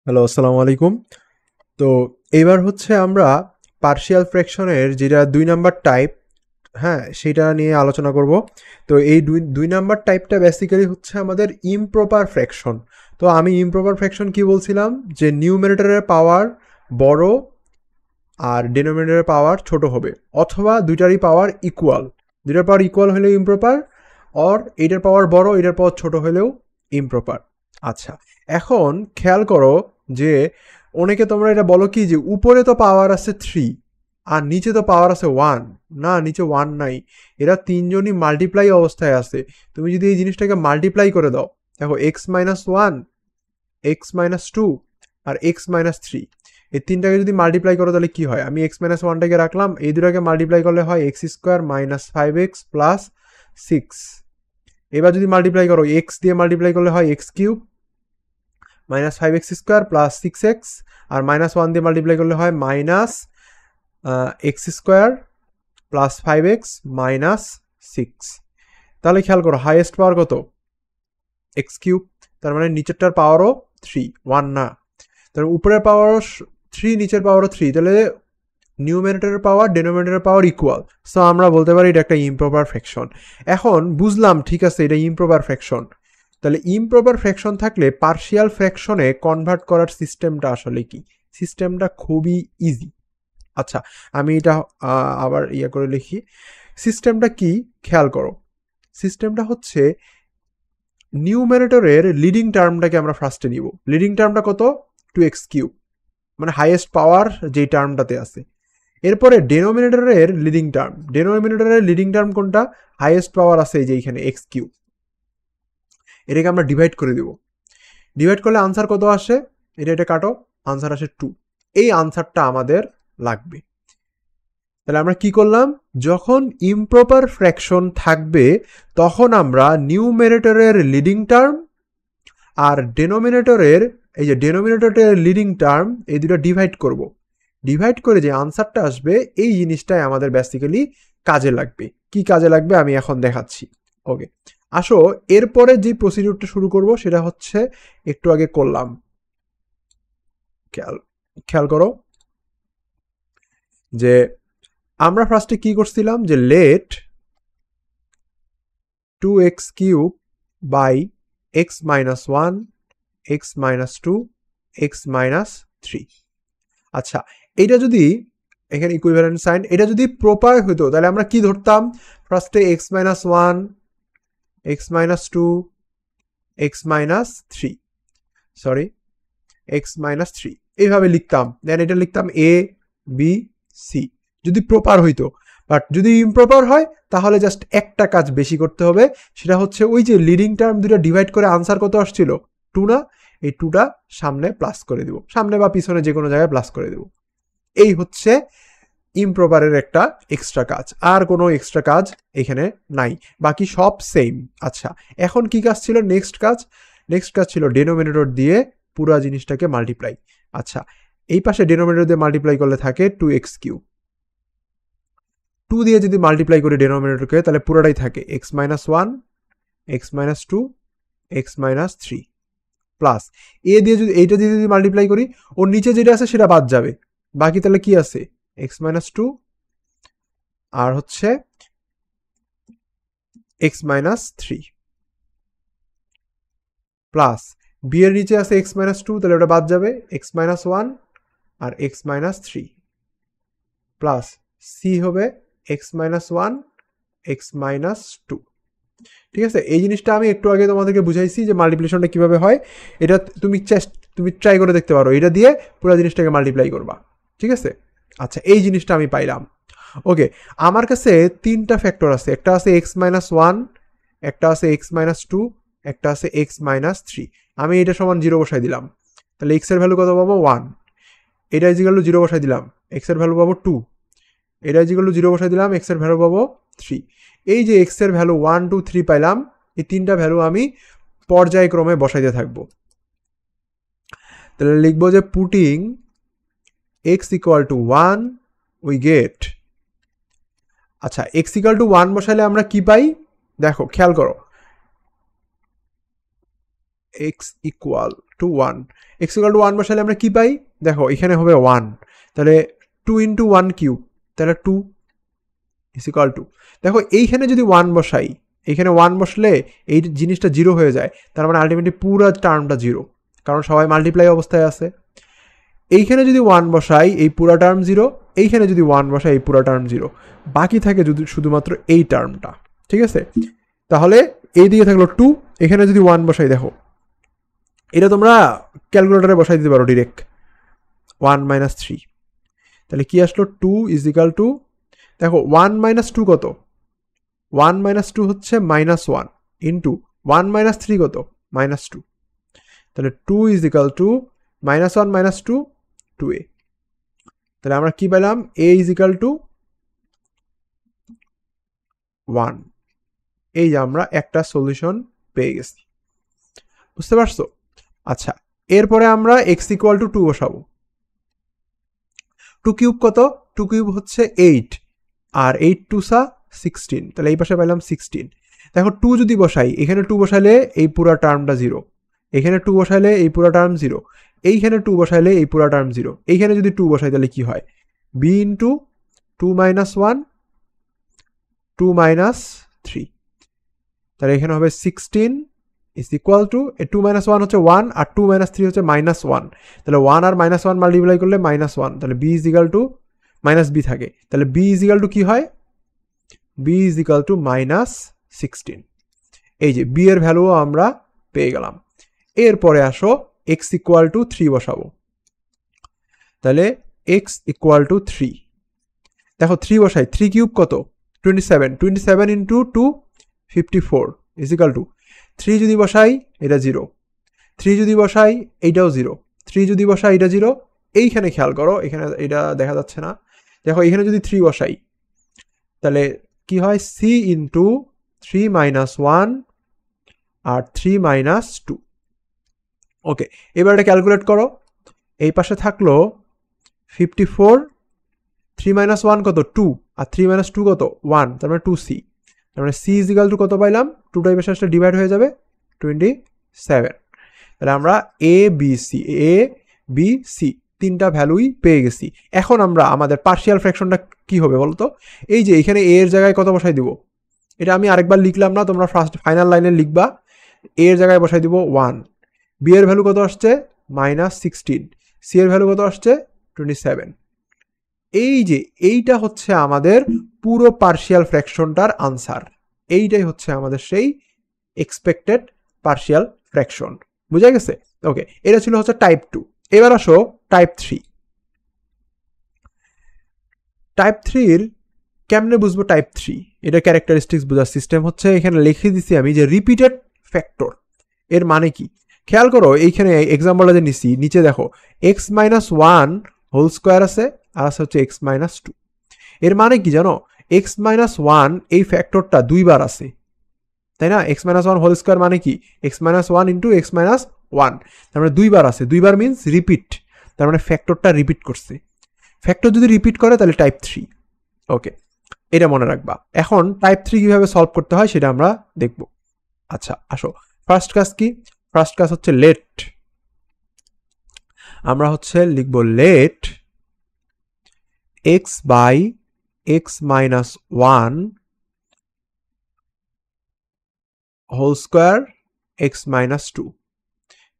Hello, আসসালামু আলাইকুম। তো এইবার হচ্ছে আমরা পার্শিয়াল ফ্র্যাকশনের যেটা ২ নাম্বার টাইপ, হ্যাঁ? সেইটা নিয়ে আলোচনা করব। তো এই ২ নাম্বার টাইপটা বেসিক্যালি হচ্ছে আমাদের ইমপ্রপার ফ্র্যাকশন। তো আমি ইমপ্রপার ফ্র্যাকশন কি বলছিলাম? যে নিউমারেটরের পাওয়ার বড় আর ডিনোমিনেটরের পাওয়ার ছোট হবে। অথবা দুইটারই পাওয়ার ইকুয়াল। দুইটার পাওয়ার ইকুয়াল হলেও ইমপ্রপার, অর এইটার পাওয়ার বড়, এইটার পাওয়ার ছোট হলেও ইমপ্রপার। আচ্ছা, এখন খেয়াল করো যে অনেকে তোমরা এটা বলো কি যে উপরে তো পাওয়ার আছে 3 আর নিচে তো পাওয়ার আছে 1। না, নিচে 1 নাই। এরা তিনজনই মাল্টিপ্লাই অবস্থায় আছে। তুমি যদি এই জিনিসটাকে মাল্টিপ্লাই করে দাও, দেখো x-1, x-2 আর x-3, এই তিনটাকে যদি মাল্টিপ্লাই করো তাহলে কি হয়? আমি x-1টাকে রাখলাম, এই দুটাকে মাল্টিপ্লাই করলে হয় x² মাইনাস 5x প্লাস 6। এবার যদি মাল্টিপ্লাই করো, x দিয়ে মাল্টিপ্লাই করলে হয় x cube minus 5x² plus 6x, আর -1 দিয়ে মাল্টিপ্লাই করলে হয় minus x² plus 5x minus 6। তাহলে খেয়াল করো হাইয়েস্ট পাওয়ার কত? x³। তার মানে নিচেরটার পাওয়ারও 3, 1 না। তাহলে উপরের পাওয়ারও 3, নিচের পাওয়ারও 3। তাহলে নিউমারেটরের পাওয়ার ডেনোমিনেটরের পাওয়ার ইকুয়াল। সো আমরা বলতে পারি এটা একটা ইমপ্রপার ফ্র্যাকশন। এখন বুঝলাম, ঠিক আছে, এটা ইমপ্রপার ফ্র্যাকশন। তাহলে ইমপ্রপার ফ্র্যাকশন থাকলে পার্শিয়াল ফ্র্যাকশনে কনভার্ট করার সিস্টেমটা আসলে কি? সিস্টেমটা খুবই ইজি। আচ্ছা, আমি এটা আবার করে লিখি। সিস্টেমটা কি খেয়াল করো। সিস্টেমটা হচ্ছে নিউমারেটরের লিডিং টার্মটাকে আমরা ফার্স্টে নিব। লিডিং টার্মটা কত? 2x³, মানে হাইয়েস্ট পাওয়ার যেই টার্মটাতে আছে। এরপরে ডেনোমিনেটরের লিডিং টার্ম কোনটা? হাইয়েস্ট পাওয়ার আছে এই যে এইখানে x³। এটাকে আমরা ডিভাইড করে দিব। ডিভাইড করলে আনসার কত আসে? এটা কাটো, আনসার আসে 2। এই আনসারটা আমাদের লাগবে। তাহলে আমরা কি করলাম? যখন ইমপ্রপার ফ্র্যাকশন থাকবে তখন আমরা নিউমারেটরের লিডিং টার্ম আর ডেনোমিনেটরের লিডিং টার্ম, এই দুটো ডিভাইড করব। ডিভাইড করে যে আনসারটা আসবে এই জিনিসটাই আমাদের বেসিক্যালি কাজে লাগবে। কি কাজে লাগবে আমি এখন দেখাচ্ছি। ওকে, আসো এরপরে যে প্রসিডিউরটা শুরু করব সেটা হচ্ছে একটু আগে করলাম। খেয়াল করো যে আমরা ফার্স্টে কি করছিলাম, যে late 2x³ by x-1, x-2, x-3। আচ্ছা, এটা যদি এখানে ইকুইভ্যালেন্ট সাইন, এটা যদি প্রপার হতো তাহলে আমরা কি ধরতাম? ফার্স্টে x-1, x-2, x-3, sorry x-3 এইভাবে লিখতাম। দেন এটা লিখতাম a b c যদি প্রপার হইতো। বাট যদি ইমপ্রপার হয় তাহলে জাস্ট একটা কাজ বেশি করতে হবে, সেটা হচ্ছে ওই যে লিডিং টার্ম দুটো ডিভাইড করে আনসার কত আসছিল? 2 না? এই 2টা সামনে প্লাস করে দিব, সামনে বা পিছনে যে কোনো জায়গায় প্লাস করে দেব। এই হচ্ছে ইমপ্রপারের একটা এক্সট্রা কাজ। আর কোনো এক্সট্রা কাজ এখানে নাই, বাকি সব সেম। আচ্ছা, এখন কি কাজ ছিল? নেক্সট কাজ ছিল ডেনোমিনেটর দিয়ে পুরো জিনিসটাকে মাল্টিপ্লাই। আচ্ছা, এই পাশে ডেনোমিনেটর দিয়ে মাল্টিপ্লাই করলে থাকে 2x³। 2 দিয়ে যদি মাল্টিপ্লাই করি ডেনোমিনেটরকে তাহলে পুরোটাই থাকে x-1, x-2, x-3 প্লাস এ দিয়ে যদি এইটা দিয়ে যদি মাল্টিপ্লাই করি, ওর নিচে যেটা আছে সেটা বাদ যাবে। বাকি তাহলে কি আছে? x-2 আর হচ্ছে x-3 প্লাস বি এর নিচে আছে x-2, তাহলে ওটা বাদ যাবে, x-1 আর x-3 প্লাস সি হবে x-1, x-2। ঠিক আছে, এই জিনিসটা আমি একটু আগে তোমাদেরকে বুঝাইছি যে মাল্টিপ্লিকেশনটা কিভাবে হয়। এটা তুমি ট্রাই করে দেখতে পারো, এটা দিয়ে পুরো জিনিসটাকে মাল্টিপ্লাই করবা। ঠিক আছে, আচ্ছা, এই জিনিসটা আমি পাইলাম। ওকে, আমার কাছে 3টা ফ্যাক্টর আছে। একটা আছে x-1, একটা আছে x-2, একটা আছে x-3। আমি এটা সমান 0 বসাই দিলাম, তাহলে x এর ভ্যালু কত পাবো? 1। এটা ইজিক্যাল টু 0 বসাই দিলাম, x এর ভ্যালু পাবো 2। এটা ইজিক্যাল টু 0 বসাই দিলাম, x এর ভ্যালু পাবো 3। এই যে x এর ভ্যালু 1 2 3 পাইলাম, এই 3টা ভ্যালু আমি পর্যায়ক্রমে বসাইতে থাকবো। তাহলে লিখবো যে putting x equal to 1 we get. আচ্ছা, x ইকুয়াল টু 1 বসাইলে আমরা কি পাই? দেখো খেয়াল করো, x equal two 1, x equal two 1 বসালে আমরা কি পাই দেখো এখানে হবে 1, তাহলে 2 ইন্টু 1 কিউব, তাহলে 2 ইজ ইকুয়াল টু, দেখো এইখানে যদি 1 বসাই, এইখানে 1 বসলে এই জিনিসটা 0 হয়ে যায়, তার মানে আলটিমেটলি পুরো টার্মটা 0, কারণ সবাই মাল্টিপ্লাই অবস্থায় আছে। এইখানে যদি 1 বসাই এই পুরো টার্ম 0, এইখানে যদি 1 বসাই এই পুরো টার্ম 0, বাকি থাকে যদি শুধুমাত্র এই টার্মটা, ঠিক আছে। তাহলে এই দিকে থাকলো 2, এখানে যদি 1 বসাই দেখো এটা তোমরা ক্যালকুলেটরে বসাই দিতে পারো ডিরেক্ট, 1 মাইনাস 3, তাহলে কি আসলো 2 ইজ ইকাল টু, দেখো 1 মাইনাস 2 কত, 1 মাইনাস 2 হচ্ছে মাইনাস 1 ইন্টু 1 মাইনাস 3 কত মাইনাস 2, তাহলে 2 is equal to minus 1 minus 2 2a, তাহলে আমরা কি পেলাম a ইজ ইকাল টু 1। এই যে আমরা একটা সলিউশন পেয়ে গেছি, বুঝতে পারছো? আচ্ছা, এরপরে আমরা x ইকুয়াল টু 2 বসাবো। 2 কিউব কত, 2 কিউব হচ্ছে 8, আর 8 2 সা 16, তাহলে এই পাশে পাইলাম 16। দেখো 2 যদি বসাই, এখানে 2 বসাইলে এই পুরো টার্মটা 0, এখানে 2 বসাইলে এই পুরো টার্ম 0, এইখানে 2 বসাইলে এই পুরো টার্ম 0, এইখানে যদি 2 বসাই তাহলে কি হয় b ইন্টু 2 মাইনাস 1 2 মাইনাস 3, তাহলে এখানে হবে 16 ইজ ইকুয়াল টু 2 মাইনাস 1 হচ্ছে 1, আর 2 মাইনাস 3 হচ্ছে মাইনাস 1, তাহলে 1 আর মাইনাস 1 মাল্টিপ্লাই করলে মাইনাস 1, তাহলে b is equal to minus b থাকে, তাহলে b ইজ ইকাল টু কি হয়, b is equal to minus 16। এই যে b এর ভ্যালুও আমরা পেয়ে গেলাম। এরপরে আসো x ইকুয়াল টু 3 বসাবো, তাহলে x ইকুয়াল টু 3, দেখো 3 বসাই, 3 কিউব কত 27, 27 ইন্টু 2 54 ইজ ইকাল টু, 3 যদি বসাই এটা 0, 3 যদি বসাই এইটাও 0, 3 যদি বসাই এটা 0, এইখানে খেয়াল করো এখানে এটা দেখা যাচ্ছে না, দেখো এখানে যদি 3 বসাই তাহলে কি হয় c ইন্টু 3 মাইনাস 1 আর 3 মাইনাস 2। ওকে, এবার এটা ক্যালকুলেট করো, এই পাশে থাকলো 54, 3 মাইনাস 1 কত 2, আর 3 মাইনাস 2 কত 1, তার মানে 2c, তার মানে c ইজ ইকাল টু কত পাইলাম, 2টা এই পাশে আসলে ডিভাইড হয়ে যাবে 27, তাহলে আমরা a b c তিনটা ভ্যালুই পেয়ে গেছি। এখন আমরা আমাদের পার্শিয়াল ফ্র্যাকশনটা কি হবে বলতো, এই যে এখানে a এর জায়গায় কত বসাই দিব, এটা আমি আরেকবার লিখলাম না, তোমরা ফার্স্ট ফাইনাল লাইনে লিখবা, a এর জায়গায় বসাই দিব 1, b এর ভ্যালু কত আসছে মাইনাস 16, c এর ভ্যালু কত আসছে 27। এই যে এইটা হচ্ছে আমাদের পুরো পার্শিয়াল ফ্র্যাকশনটার আনসার, এইটাই হচ্ছে আমাদের সেই এক্সপেক্টেড পার্শিয়াল ফ্র্যাকশন, বুঝা গেছে? ওকে, এটা ছিল হচ্ছে টাইপ 2। এবার আসো টাইপ 3। টাইপ 3 কেমনে বুঝবো টাইপ 3, এটা ক্যারেক্টারিস্টিক্স বোঝার সিস্টেম হচ্ছে, এখানে লিখে দিছি আমি যে রিপিটেড ফ্যাক্টর, এর মানে কি খেয়াল করো, এইখানে এক্সাম্পলটা যে নিছি নিচে দেখো x মাইনাস 1 হোল স্কোয়ার আছে, আর আছে হচ্ছে x মাইনাস 2, এর মানে কি জানো, x মাইনাস 1 এই ফ্যাক্টরটা দুইবার আছে, তাই না? x মাইনাস 1 হোল স্কোয়ার মানে কি x minus 1 into x minus 1, তার মানে দুইবার আছে, দুইবার মিনস রিপিট, তার মানে ফ্যাক্টরটা রিপিট করছে। ফ্যাক্টর যদি রিপিট করে তাহলে টাইপ 3। ওকে, এটা মনে রাখবা। এখন টাইপ 3 কিভাবে সলভ করতে হয় সেটা আমরা দেখব। আচ্ছা আসো, ফার্স্ট কাজ কি, ফার্স্ট কাজ হচ্ছে লেট, আমরা হচ্ছে লিখব let x by x minus 1 whole square x minus 2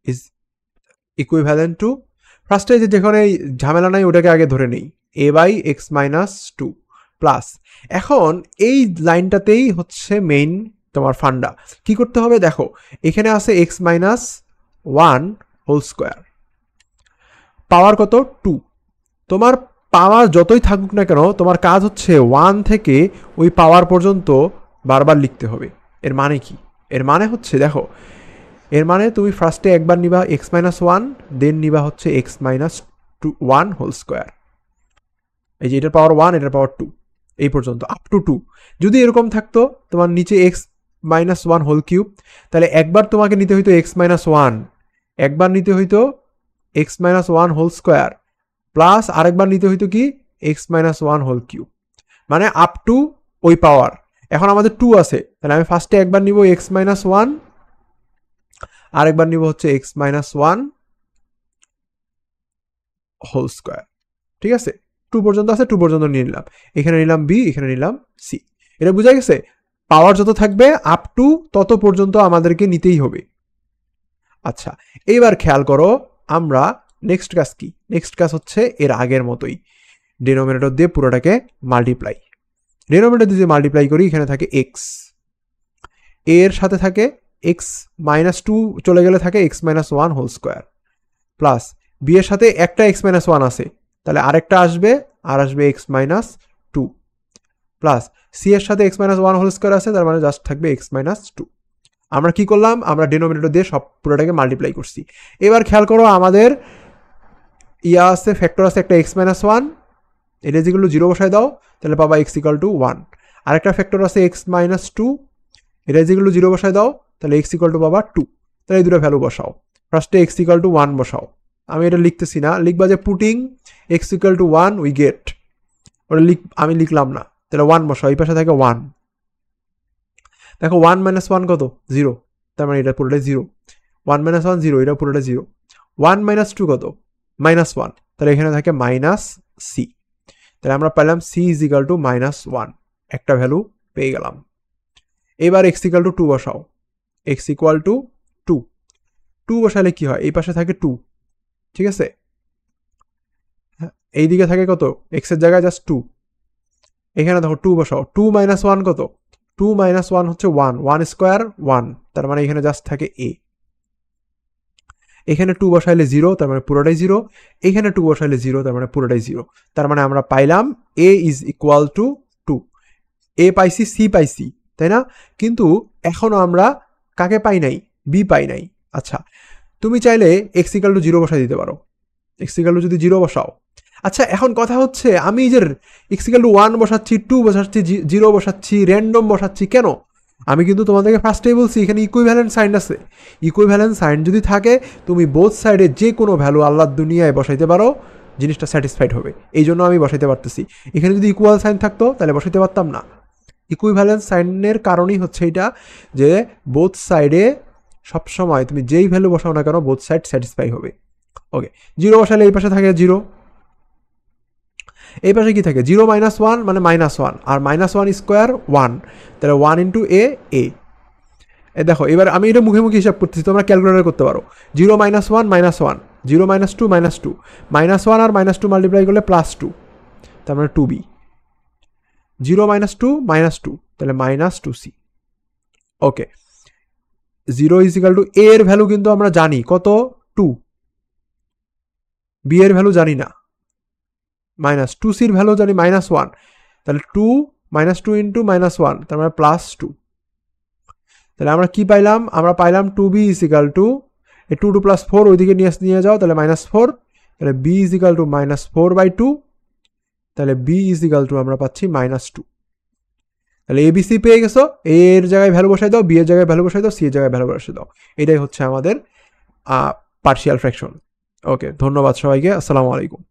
is equivalent to, ফার্স্টে যে যেখানে ঝামেলা নাই ওটাকে আগে ধরে নেই, a by x minus 2 plus, এখন এই লাইনটাতেই হচ্ছে মেইন তোমার ফান্ডা, কি করতে হবে দেখো, এখানে আছে x মাইনাস 1 হোল স্কোয়ার, পাওয়ার কত 2, তোমার পাওয়ার যতই থাকুক না কেন তোমার কাজ হচ্ছে 1 থেকে ওই পাওয়ার পর্যন্ত বারবার লিখতে হবে। এর মানে কি, এর মানে হচ্ছে দেখো, এর মানে তুমি ফার্স্টে একবার নিবা x মাইনাস 1, দেন নিবা হচ্ছে x মাইনাস 1 হোল স্কোয়ার, এই যে এটার পাওয়ার 1 এটার পাওয়ার 2 এই পর্যন্ত আপ টু 2, যদি এরকম থাকতো তোমার নিচে x মাইনাস 1 হোল কিউব, তাহলে একবার তোমাকে নিতে হইতো x মাইনাস 1, একবার নিতে হইতো x minus 1 whole square, plus আরেকবার নিতে হইতো কি x মাইনাস 1 হোল কিউব, মানে আপ টু ওই পাওয়ার। এখন আমাদের 2 আছে, তাহলে আমি ফার্স্টে একবার নিব x মাইনাস 1, আরেকবার নিব হচ্ছে x minus one whole square. ঠিক আছে, 2 পর্যন্ত আছে, 2 পর্যন্ত নিয়ে নিলাম, এখানে নিলাম b, এখানে নিলাম c। এটা বুঝা গেছে? পাওয়ার যত থাকবে আপ টু তত পর্যন্ত আমাদেরকে নিতেই হবে। আচ্ছা, এইবার খেয়াল করো আমরা নেক্সট কাজ কি, নেক্সট কাজ হচ্ছে এর আগের মতোই ডিনোমিনেটর দিয়ে পুরোটাকে মাল্টিপ্লাই। ডিনোমিনেটর দিয়ে মাল্টিপ্লাই করি, এখানে থাকে x, এর সাথে থাকে x মাইনাস টু, চলে গেলে থাকে x minus one whole square, plus B এর সাথে একটা x মাইনাস ওয়ান আছে, তাহলে আরেকটা আসবে, আর আসবে x minus two, plus C এর সাথে x minus one whole square আছে, তার মানে জাস্ট থাকবে x মাইনাস টু। আমরা কি করলাম, আমরা ডিনোমিনেটর দিয়ে সব পুরোটাকে মাল্টিপ্লাই করছি। এবার খেয়াল করো আমাদের ইয়া আছে, ফ্যাক্টর আছে একটা x মাইনাস ওয়ান, এটা যেগুলো জিরো বসায় দাও, তাহলে পাবা x ইকাল টু ওয়ান। আরেকটা ফ্যাক্টর আছে x মাইনাস টু, এটা যেগুলো জিরো বসায় দাও, তাহলে x ইকাল টু পাবা টু। তাহলে এই দুটো ভ্যালু বসাও, ফার্স্টে x ইকাল টু ওয়ান বসাও, আমি এটা লিখতেছি না, লিখবা যে putting x equal to one we get, ওটা আমি লিখলাম না, তাহলে ওয়ান বসাও, এই পাশে থাকে ওয়ান। দেখো ওয়ান মাইনাস ওয়ান কত, জিরো, তার মানে এটা পুরোটাই zero. One minus one zero, এটা পুরোটা জিরো। ওয়ান মাইনাস টু কত, মাইনাস ওয়ান, তাহলে এখানে থাকে মাইনাস সি। তাহলে আমরা পেলাম c is equal to minus one, একটা ভ্যালু পেয়ে গেলাম। এবার এক্স ইকাল টু টু বসাও, x equal to two, two বসালে কি হয়, এই পাশে থাকে টু, ঠিক আছে, এইদিকে থাকে কত, এক্স এর জায়গায় জাস্ট টু, এখানে দেখো টু বসাও, টু মাইনাস ওয়ান কত, টু মাইনাস ওয়ান হচ্ছে ওয়ান, ওয়ান স্কোয়ার ওয়ান, তার মানে এখানে জাস্ট থাকে এ। এখানে টু বসাইলে জিরো, তার মানে পুরোটাই জিরো, এখানে টু বসাইলে জিরো, তার মানে পুরোটাই জিরো। তার মানে আমরা পাইলাম এ ইজ ইকুয়াল টু টু, এ পাইছি, সি পাইছি, তাই না? কিন্তু এখনো আমরা কাকে পাই নাই, বি পাই নাই। আচ্ছা, তুমি চাইলে এক্স ইকাল টু জিরো বসাই দিতে পারো, এক্স ইকাল টু যদি জিরো বসাও। আচ্ছা, এখন কথা হচ্ছে আমি যে এক্স ইকাল টু ওয়ান বসাচ্ছি, টু বসাচ্ছি, জিরো বসাচ্ছি, র্যান্ডম বসাচ্ছি কেন? আমি কিন্তু তোমাদেরকে ফার্স্টেই বলছি এখানে ইকুইভ্যালেন্ট সাইন আছে। ইকুইভ্যালেন্ট সাইন যদি থাকে, তুমি বোথ সাইডে যে কোনো ভ্যালু আল্লাহর দুনিয়ায় বসাইতে পারো, জিনিসটা স্যাটিসফাইড হবে। এই জন্য আমি বসাইতে পারতেছি। এখানে যদি ইকুয়াল সাইন থাকতো তাহলে বসাইতে পারতাম না। ইকুইভ্যালেন্ট সাইনের কারণই হচ্ছে এটা যে বোথ সাইডে সবসময় তুমি যেই ভ্যালু বসাও না কেন, বোথ সাইড স্যাটিসফাই হবে। ওকে, জিরো বসালে এই পাশে থাকে জিরো, এই পাশে কি থাকে, জিরো মাইনাস ওয়ান মানে মাইনাস ওয়ান, আর মাইনাস ওয়ান স্কোয়ার ওয়ান, তাহলে ওয়ান ইন্টু এ, এ। দেখো এবার আমি এটা মুখে মুখে হিসাব করতেছি, তোমরা ক্যালকুলেটর করতে পারো। Zero minus one minus one, zero minus two minus two, minus one আর মাইনাস টু মাল্টিপ্লাই করলে প্লাস টু, তার মানে two B. Zero minus two minus two, তাহলে minus two C. Okay, zero is equal to A এর value কিন্তু আমরা জানি কত, টু, বি এর ভ্যালু জানি না, মাইনাস টু সির ভ্যালু জানি মাইনাস ওয়ান, তাহলে two minus two into minus one, তার মানে প্লাস টু। তাহলে আমরা কি পাইলাম, আমরা পাইলাম two b is equal to, এই টু টু প্লাস ফোর ওইদিকে নিয়ে যাও, তাহলে মাইনাস ফোর, তাহলে b is equal to minus four by two, তাহলে বি ইজ ইকাল টু আমরা পাচ্ছি মাইনাস টু। তাহলে এবিসি পেয়ে গেছো, এ এর জায়গায় ভ্যালু বসাই দাও, বি এর জায়গায় ভ্যালু বসাই দাও, সি এর জায়গায় ভ্যালু বসাই দাও। এটাই হচ্ছে আমাদের পার্শিয়াল ফ্র্যাকশন। ওকে, ধন্যবাদ সবাইকে, আসসালামু আলাইকুম।